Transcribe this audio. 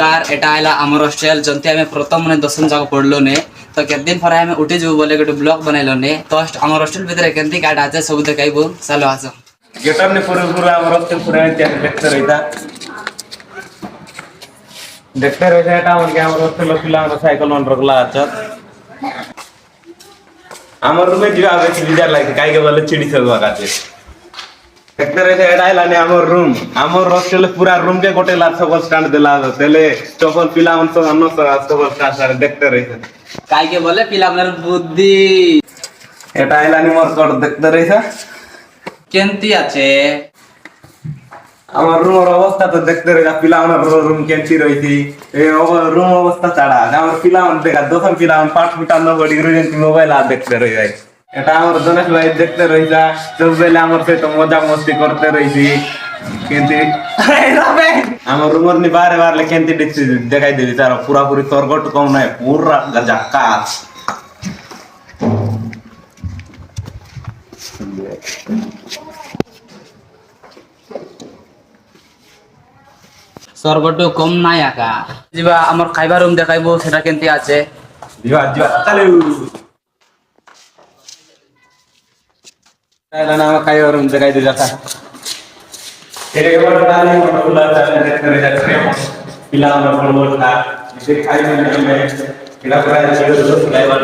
नमस्कार एटा आइला आमर हॉस्टेल जंती आमे प्रथम ने 10 जाग पढलो ने तो केत दिन पर आमे उठी जो बोले गोटे ब्लॉग बनाइलो ने तो आमर हॉस्टेल भीतर केंती गाड आजे सब देखाइबो चलो आसो गेटअप ने पूरा पूरा आमर हॉस्टेल पूरा देखते रहिता एटा मन के आमर हॉस्टेल पिला मन साइकिल मन रखला अच्छा आमर रूम में जीवा आवे बिजार लागे काई के बोले चिड़ी सकवा काचे देखते रहे एटा आइला ने आमर हॉस्टेल पूरा रूम के गोटे लार सकल स्टैंड देला तेले चपल पिला मन सब अन्न सकल स्टैंड देखते रहे काई के बोले पिला मन बुद्धि एटा आइला ने मोर कर देखते रहे केंती आछे আমার রুমের অবস্থা তো দেখতে রে পিলা আমার রুম কেমতি রইছি এই রুম অবস্থা ছাড়া আমার পিলা আমার দেখা দোকান পিলা আমার পাঁচ ফুটার নবডি রইছি মোবাইল আর দেখতে রই যাই এটা আমার জনেশ ভাই দেখতে রইছা সব বেলা আমার সাথে মজা মস্তি করতে রইছি কিন্তু আমার রুমের নি বারে বারে কেমতি দেখছি দেখাই দিবি তার পুরাপুরি তরগট কম নাই পুরা জাকাত सरगटो कम নাই আকা জিবা আমার খাইবা রুম দেখাইবো সেটা কেনতি আছে জিবা জিবা চলো তাহলে না আমার খাইবা রুম দেখাই দে যাতা এরে বড় ডালি বড় ডালি দেখতে রে যাচ্ছে পিলা আমার বড় বড় তা দেখে খাইবা না এটা পুরা জিরো খাইবা